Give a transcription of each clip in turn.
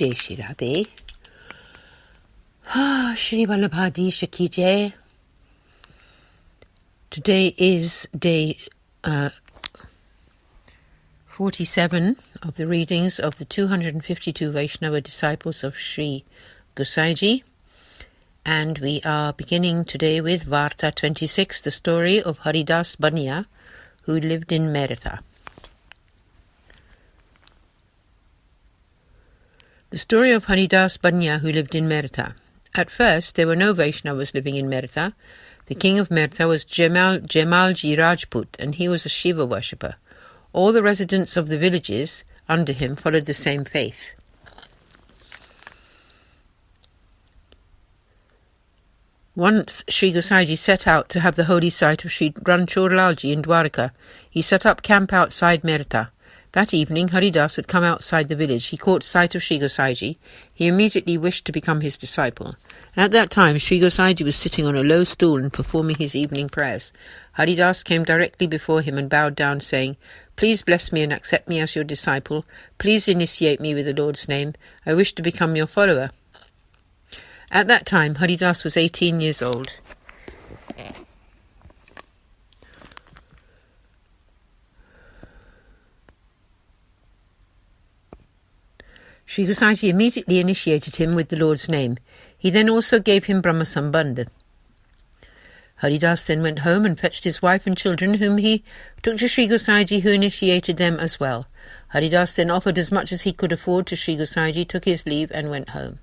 Jai Shri Radhe. Shri Vallabhadisha ki Jai. Today is day 47 of the readings of the 252 Vaishnava disciples of Sri Gosaiji. And we are beginning today with Varta 26, the story of Haridas Baniya, who lived in Merita. The story of Haridas Baniya, who lived in Merita. At first, there were no Vaishnavas living in Merita. The king of Merita was Jemalji Rajput, and he was a Shiva worshipper. All the residents of the villages under him followed the same faith. Once Sri Gosaiji set out to have the holy site of Sri Ranchorlalji in Dwarka. He set up camp outside Merita. That evening, Haridas had come outside the village. He caught sight of Sri Gosaiji. He immediately wished to become his disciple. At that time, Sri Gosaiji was sitting on a low stool and performing his evening prayers. Haridas came directly before him and bowed down, saying, "Please bless me and accept me as your disciple. Please initiate me with the Lord's name. I wish to become your follower." At that time, Haridas was 18 years old. Sri Gosaiji immediately initiated him with the Lord's name. He then also gave him Brahma Sambandha. Haridas then went home and fetched his wife and children, whom he took to Sri Gosaiji, who initiated them as well. Haridas then offered as much as he could afford to Sri Gosaiji, took his leave and went home.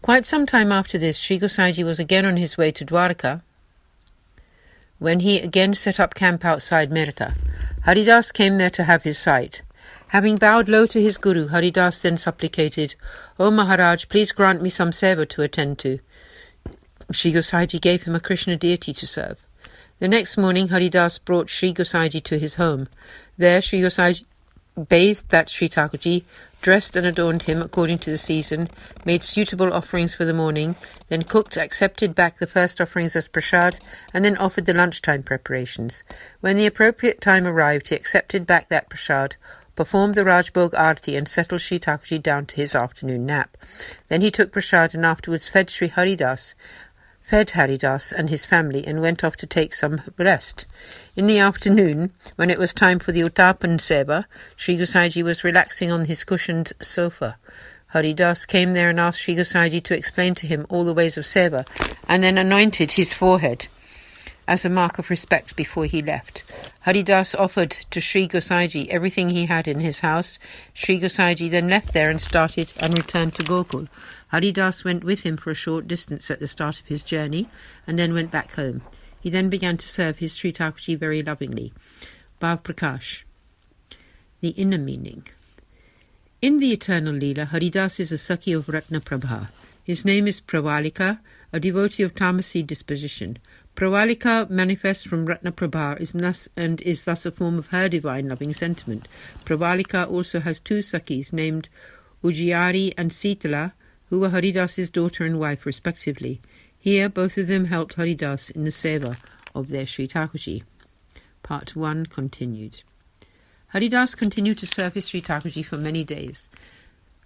Quite some time after this, Sri Gosaiji was again on his way to Dwarka, when he again set up camp outside Merita. Haridas came there to have his sight. Having bowed low to his guru, Haridas then supplicated, "O Maharaj, please grant me some seva to attend to." Sri Gosaiji gave him a Krishna deity to serve. The next morning, Haridas brought Sri Gosaiji to his home. There, Sri Gosaiji bathed that Sri Thakurji, dressed and adorned him according to the season, made suitable offerings for the morning, then cooked, accepted back the first offerings as prasad, and then offered the lunchtime preparations. When the appropriate time arrived, he accepted back that prasad, performed the Rajbhog Arti, and settled Sri Thakurji down to his afternoon nap. Then he took prasad and afterwards fed Haridas and his family, and went off to take some rest. In the afternoon, when it was time for the Uttapan Seva, Sri Gosaiji was relaxing on his cushioned sofa. Haridas came there and asked Sri Gosaiji to explain to him all the ways of Seva, and then anointed his forehead as a mark of respect before he left. Haridas offered to Sri Gosaiji everything he had in his house. Sri Gosaiji then left there and returned to Gokul. Haridas went with him for a short distance at the start of his journey and then went back home. He then began to serve his Sri Thakurji very lovingly. Bhav Prakash. The inner meaning. In the eternal Leela, Haridas is a Sakhi of Ratna Prabha. His name is Pravalika, a devotee of Tamasi disposition. Pravalika manifests from Ratna Prabha is thus a form of her divine loving sentiment. Pravalika also has two Sakhis named Ujjiyari and Sitala, who were Haridas's daughter and wife respectively. Here, both of them helped Haridas in the seva of their Sri Thakurji. Part 1 continued. Haridas continued to serve his Sri Thakurji for many days.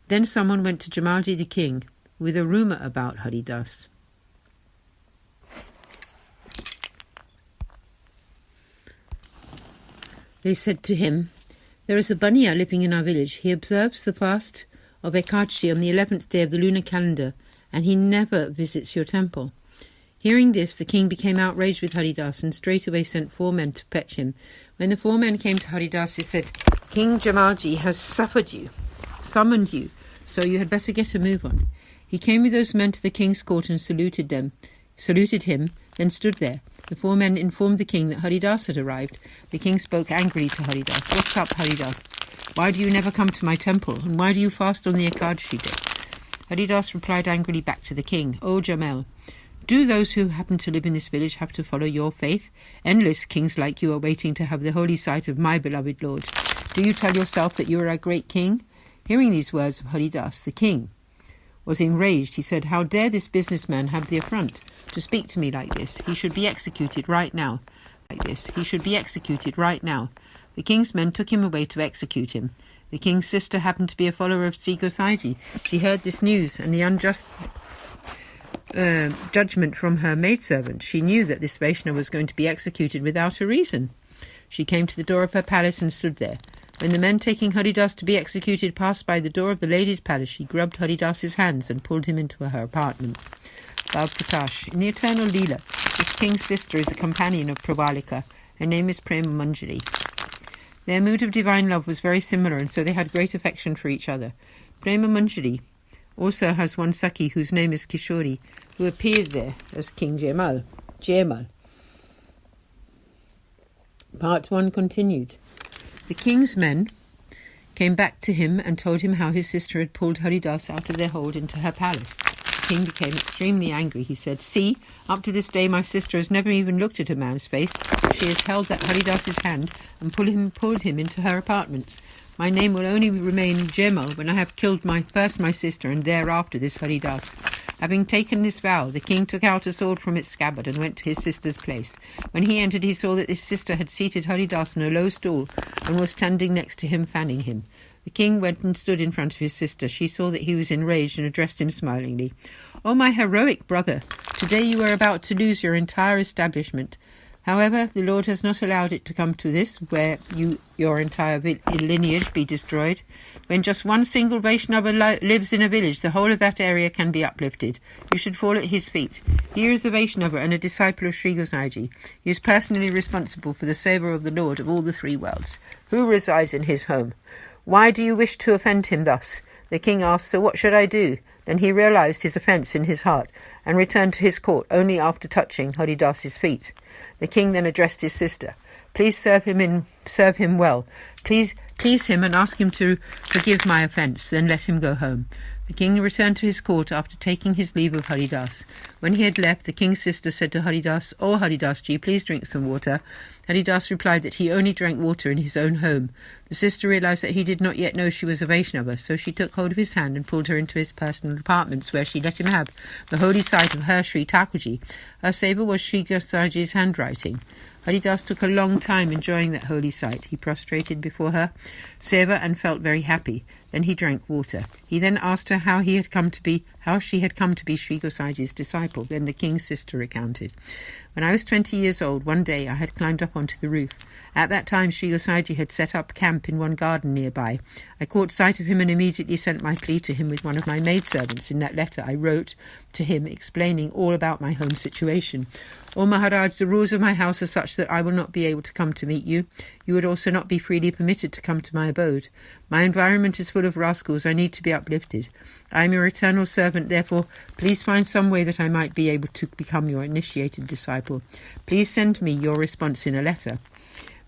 Then someone went to Jamalji the king with a rumour about Haridas. They said to him, "There is a Baniya living in our village. He observes the fast of Ekadashi on the 11th day of the lunar calendar, and he never visits your temple." Hearing this, the king became outraged with Haridas and straightway sent 4 men to fetch him. When the 4 men came to Haridas, he said, "King Jamalji has summoned you, so you had better get a move on." He came with those men to the king's court and saluted him, then stood there. The 4 men informed the king that Haridas had arrived. The king spoke angrily to Haridas. "What's up, Haridas? Why do you never come to my temple? And why do you fast on the Ekadashi day?" Haridas replied angrily back to the king, "O Jamel, do those who happen to live in this village have to follow your faith? Endless kings like you are waiting to have the holy sight of my beloved Lord. Do you tell yourself that you are a great king?" Hearing these words of Haridas, the king was enraged. He said, "How dare this businessman have the affront to speak to me like this? He should be executed right now. The king's men took him away to execute him. The king's sister happened to be a follower of Sri Gosaiji. She heard this news and the unjust judgment from her maidservant. She knew that this Vaishnav was going to be executed without a reason. She came to the door of her palace and stood there. When the men taking Haridas to be executed passed by the door of the lady's palace, she grabbed Haridas's hands and pulled him into her apartment. Bhav Prakash. In the eternal Leela, this king's sister is a companion of Pravalika. Her name is Prema Manjari. Their mood of divine love was very similar, and so they had great affection for each other. Prema Manjari also has one Sakhi whose name is Kishori, who appeared there as King Jamal. Part 1 continued. The king's men came back to him and told him how his sister had pulled Haridas out of their hold into her palace. The king became extremely angry. He said, "See, up to this day my sister has never even looked at a man's face. She has held that Haridas's hand and pulled him into her apartments. My name will only remain Jamal when I have killed first my sister and thereafter this Haridas." Having taken this vow, the king took out a sword from its scabbard and went to his sister's place. When he entered, he saw that his sister had seated Haridas on a low stool and was standing next to him, fanning him. The king went and stood in front of his sister. She saw that he was enraged and addressed him smilingly. "Oh, my heroic brother, today you are about to lose your entire establishment. However, the Lord has not allowed it to come to this, where your entire lineage be destroyed. When just one single Vaishnava lives in a village, the whole of that area can be uplifted. You should fall at his feet. Here is a Vaishnava and a disciple of Sri Gosaiji. He is personally responsible for the Seva of the Lord of all the three worlds. Who resides in his home? Why do you wish to offend him thus?" The king asked, "So what should I do?" Then he realized his offence in his heart and returned to his court only after touching Haridas's feet. The king then addressed his sister. "Please serve him well. Please him and ask him to forgive my offence, then let him go home." The king returned to his court after taking his leave of Haridas. When he had left, the king's sister said to Haridas, "Oh, Haridasji, please drink some water." Haridas replied that he only drank water in his own home. The sister realized that he did not yet know she was a Vaishnava, so she took hold of his hand and pulled her into his personal apartments, where she let him have the holy sight of her Sri Thakurji. Her Seva was Sri Gosaji's handwriting. Haridas took a long time enjoying that holy sight. He prostrated before her Seva and felt very happy. Then he drank water. He then asked her how she had come to be Sri Gosaji's disciple. Then the king's sister recounted. "When I was 20 years old, one day I had climbed up onto the roof. At that time Sri Gosaji had set up camp in one garden nearby. I caught sight of him and immediately sent my plea to him with one of my maidservants. In that letter I wrote to him explaining all about my home situation. 'O Maharaj, the rules of my house are such that I will not be able to come to meet you. You would also not be freely permitted to come to my abode. My environment is full of rascals. I need to be uplifted. I am your eternal servant, therefore please find some way that I might be able to become your initiated disciple. Please send me your response in a letter.'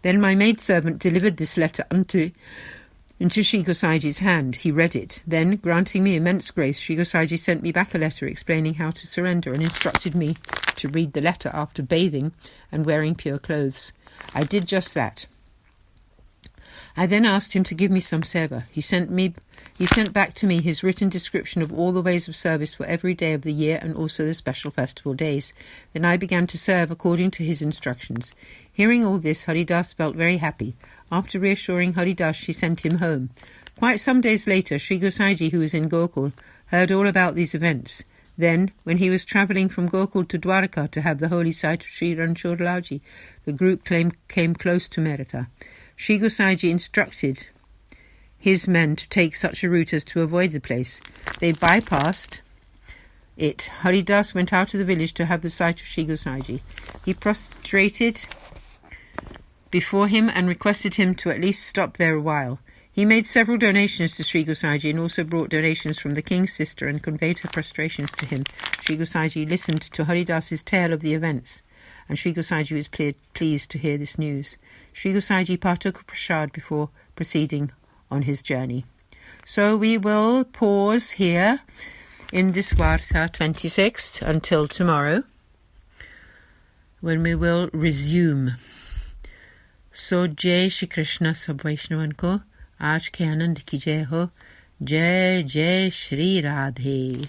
Then my maidservant delivered this letter into Sri Gosaji's hand. He read it. Then, granting me immense grace, Sri Gosaji sent me back a letter explaining how to surrender and instructed me to read the letter after bathing and wearing pure clothes. I did just that. I then asked him to give me some seva. He sent back to me his written description of all the ways of service for every day of the year and also the special festival days. Then I began to serve according to his instructions. Hearing all this, Haridas felt very happy. After reassuring Haridas, she sent him home. Quite some days later, Sri Gosaiji, who was in Gokul, heard all about these events. Then, when he was travelling from Gokul to Dwarka to have the holy sight of Sri Ranchodlaji, the group came close to Merita. Sri Gosaiji instructed his men to take such a route as to avoid the place. They bypassed it. Haridas went out of the village to have the sight of Sri Gosaiji. He prostrated before him and requested him to at least stop there a while. He made several donations to Sri Gosaiji and also brought donations from the king's sister and conveyed her prostrations to him. Sri Gosaiji listened to Haridas's tale of the events, and Sri Gosaiji was pleased to hear this news. Sri Gosaiji partook of prasad before proceeding on his journey. So we will pause here in this Varta 26th until tomorrow, when we will resume. So Jai Shri Krishna sab Vaishnavan ko, aaj ke anand ki jai ho, Jai Jai Shri Radhe.